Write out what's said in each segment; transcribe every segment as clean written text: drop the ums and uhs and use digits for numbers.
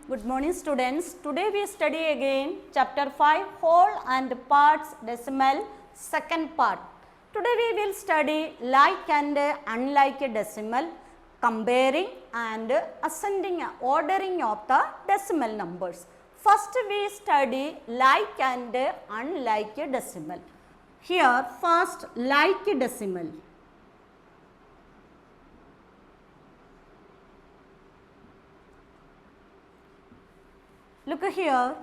Good morning students. Today we study again chapter 5 whole and parts decimal second part. Today we will study like and unlike decimal, comparing and ascending ordering of the decimal numbers. First we study like and unlike decimal. Here first like decimal. Look here,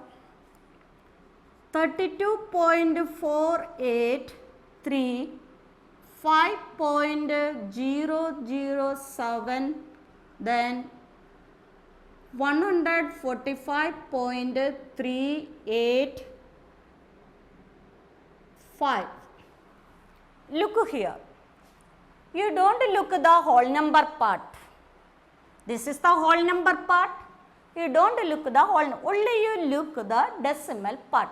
32.483, 5.007, then 145.385. Look here, you don't look the whole number part. This is the whole number part. You don't look the whole, only you look the decimal part.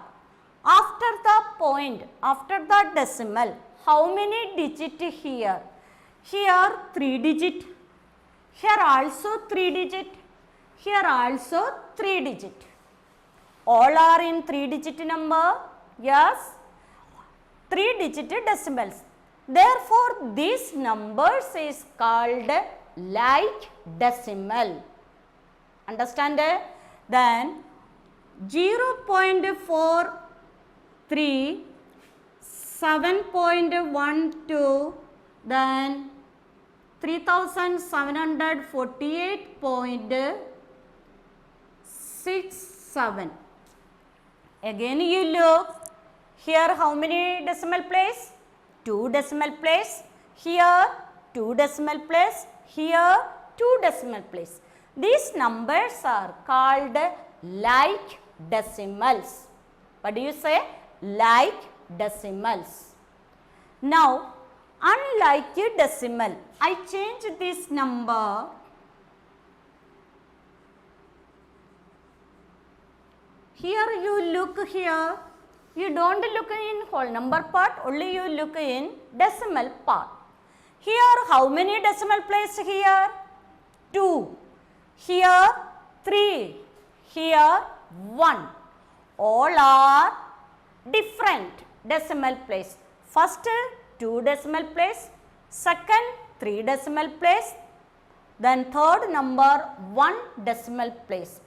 After the point, after the decimal, how many digit here? Here 3 digit, here also 3 digit, here also 3 digit. All are in 3 digit number? Yes, 3 digit decimals. Therefore, these numbers is called like decimal. Understand? Then 0.43, 7.12, then 3748.67. Again you look, here how many decimal place? 2 decimal place. Here 2 decimal place. Here 2 decimal place. These numbers are called like decimals. What do you say? Like decimals. Now, unlike decimal, I change this number. Here you look here. You don't look in whole number part, only you look in decimal part. Here, how many decimal place here? 2. Here 3, here 1. All are different decimal place. First 2 decimal place, second 3 decimal place, then third number 1 decimal place.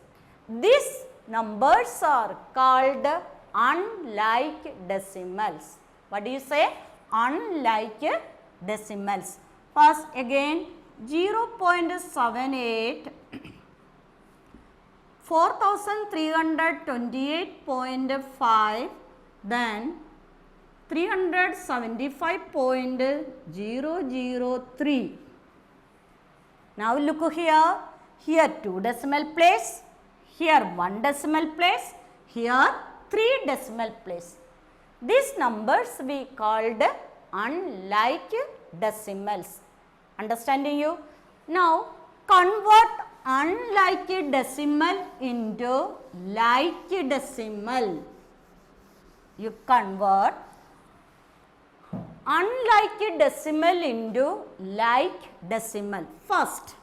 These numbers are called unlike decimals. What do you say? Unlike decimals. First again 0.78, 4328.5, then 375.003. Now look here, here 2 decimal place, here 1 decimal place, here 3 decimal place. These numbers we called unlike decimals. Understanding you? Now convert unlike decimal into like decimal. You convert unlike decimal into like decimal. First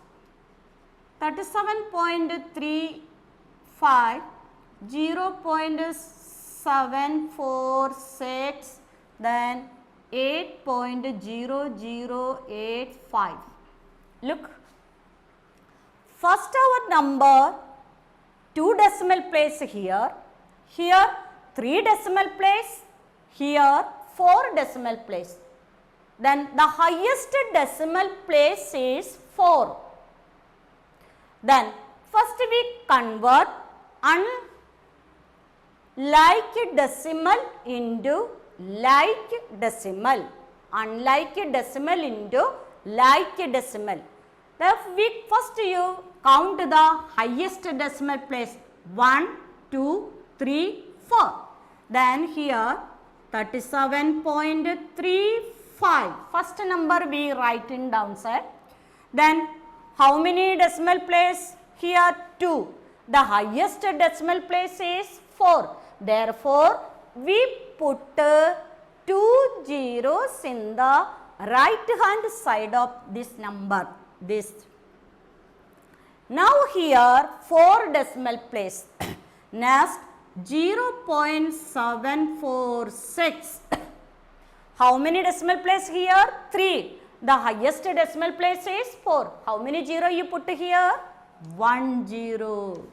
37.35, 0.746, then 8.0085. Look, first our number 2 decimal place here, here 3 decimal place, here 4 decimal place. Then the highest decimal place is 4. Then first we convert unlike decimal into like decimal. Unlike decimal into like decimal. Therefore, first you count the highest decimal place 1, 2, 3, 4. Then here 37.35. First number we write in downside. Then how many decimal place? Here 2. The highest decimal place is 4. Therefore, we put 2 zeros in the right hand side of this number. This Now here 4 decimal place. Next 0.746. How many decimal place here? 3. The highest decimal place is 4. How many 0 you put here? 1 0.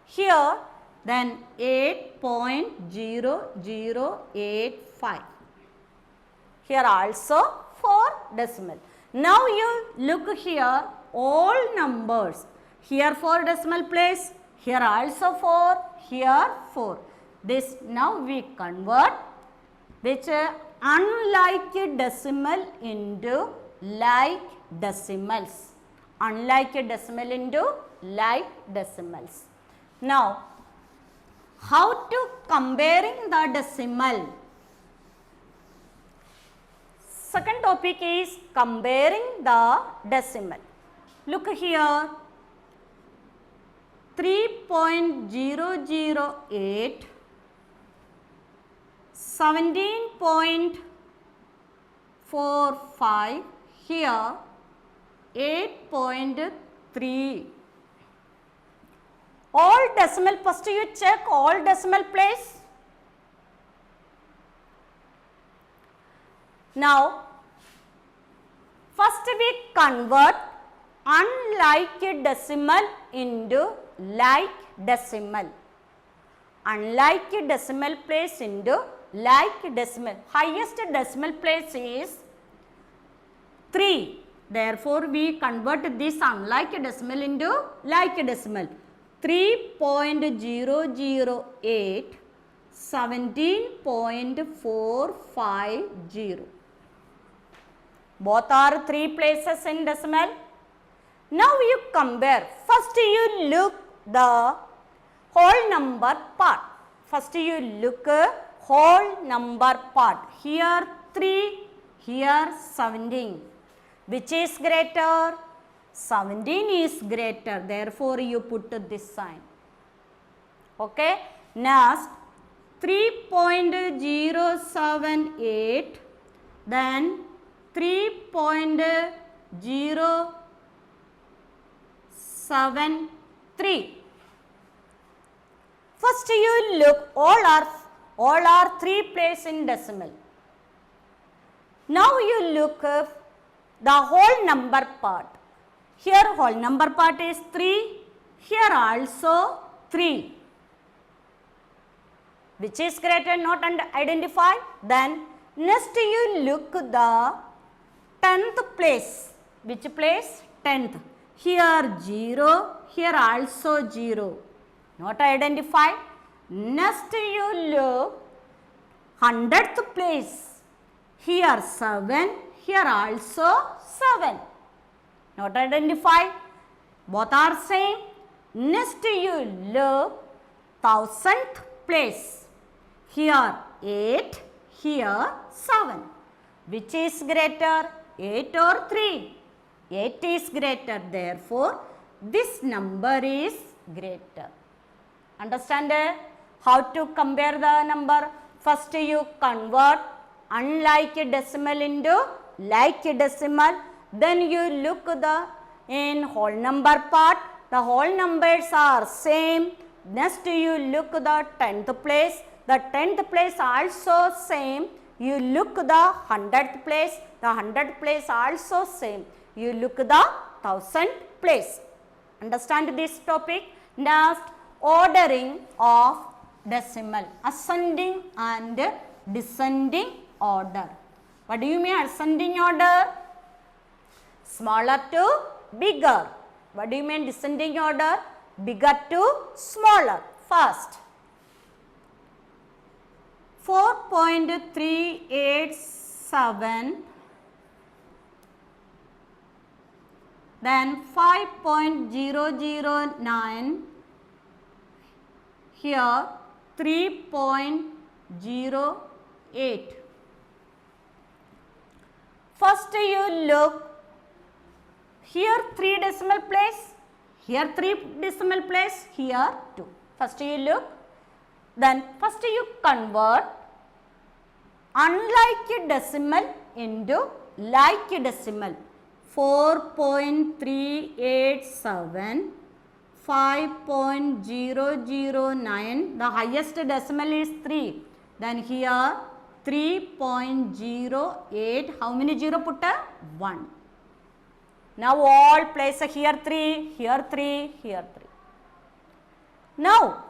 Here then 8.0085. Here also 4 decimal. Now you look here all numbers. Here 4 decimal place. Here also 4. Here 4. This now we convert which unlike decimal into like decimals. Unlike decimal into like decimals. Now, how to comparing the decimal? Second topic is comparing the decimal. Look here, 3.008, 17.45, here 8.3. All decimal, first you check all decimal place. Now, first we convert unlike decimal into like decimal. Unlike decimal place into like decimal. Highest decimal place is 3. Therefore, we convert this unlike decimal into like decimal. 3.008, 17.450. Both are 3 places in decimal. Now you compare. First you look the whole number part. First you look whole number part. Here 3, here 17. Which is greater? 17 is greater. Therefore, you put this sign. Okay. Next, 3.078, then 3.073. First, you look all are 3 places in decimal. Now, you look the whole number part. Here whole number part is 3, here also 3. Which is greater, not identified. Then next you look the 10th place. Which place? 10th. Here 0, here also 0. Not identified. Next you look 100th place. Here 7, here also 7. Not identified. Both are same. Next you look 1000th place. Here 8, here 7. Which is greater? 8 or 3? 8 is greater. Therefore, this number is greater. Understand how to compare the number? First you convert unlike decimal into like decimal. Then you look the in whole number part. The whole numbers are same. Next you look the 10th place. The 10th place also same. You look the 100th place. The 100th place also same. You look the 1000th place. Understand this topic? Next, ordering of decimal. Ascending and descending order. What do you mean ascending order? Smaller to bigger. What do you mean descending order? Bigger to smaller. First, 4.387, then 5.009, here 3.08. First you look here 3 decimal place, here 3 decimal place, here 2. First you look, then first you convert unlike decimal into like decimal. 4.387, 5.009, the highest decimal is 3. Then here 3.08, how many 0 put? 1. Now all place here 3, here 3, here 3. Now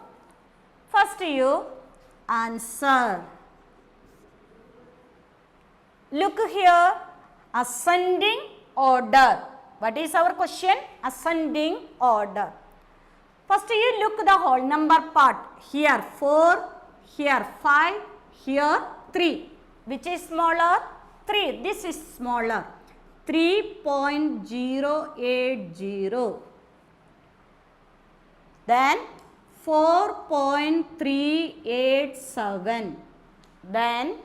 first you answer. Look here, ascending order. What is our question? Ascending order. First you look the whole number part. Here 4, here 5, here 3. Which is smaller? 3. This is smaller. 3.080. Then 4.387. Then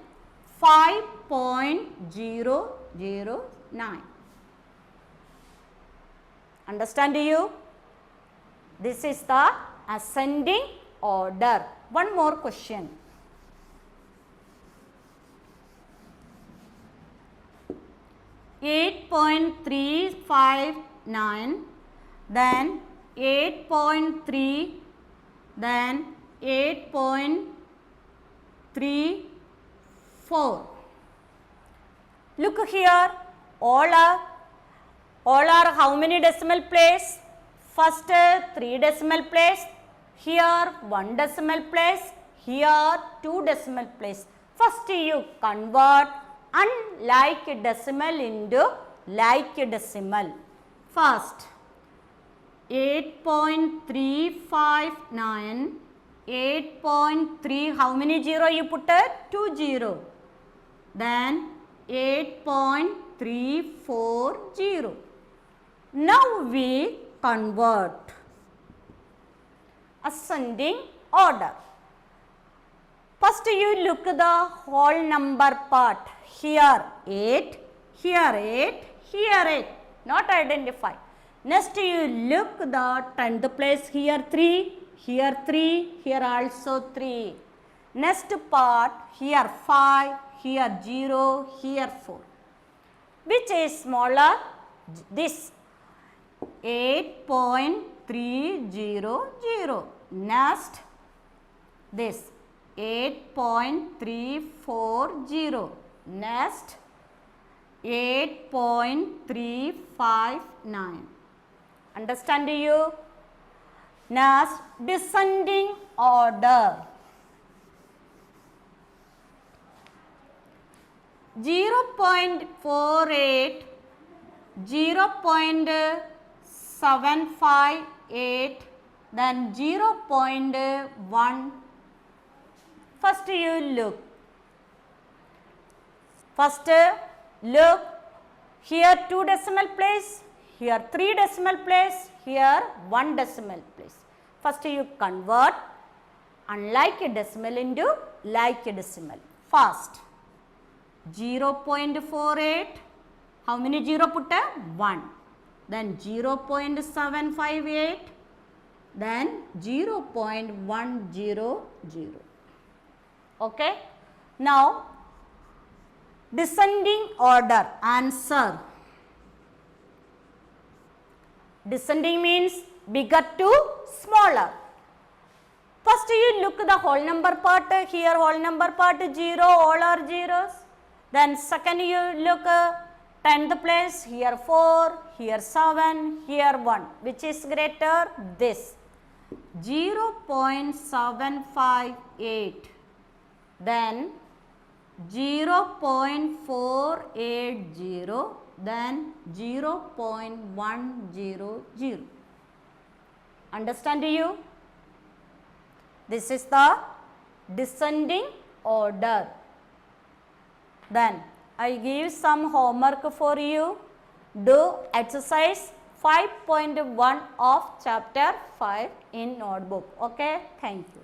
5.009. Understand you? This is the ascending order. One more question. (8.359), then 8.3, then 8.34. Look here, all are how many decimal place? First 3 decimal place, here 1 decimal place, here 2 decimal place. First you convert unlike decimal into like decimal. First 8.359, 8.3, how many 0 you put? 2 0. Then 8.340. Now we convert. Ascending order. First you look the whole number part. Here 8, here 8, here 8. Not identify. Next you look the 10th place. Here 3, here 3, here also 3. Next part, here 5, here 0, here 4. Which is smaller? This 8.300. Next this 8.340. Next 8.359. Understand you? Next descending order. 0.48, 0.758, then 0.1. First you look. First look, here 2 decimal place, here 3 decimal place, here 1 decimal place. First you convert unlike a decimal into like a decimal. First 0.48, how many 0 put? 1. Then 0.758, then 0.100. Okay. Now descending order, answer. Descending means bigger to smaller. First you look the whole number part. Here whole number part 0, all are zeros. Then second you look 10th place. Here 4, here 7, here 1. Which is greater? This 0.758. Then 0.480, then 0.100. Understand you? This is the descending order. Then I give some homework for you. Do exercise 5.1 of chapter 5 in notebook. Okay, thank you.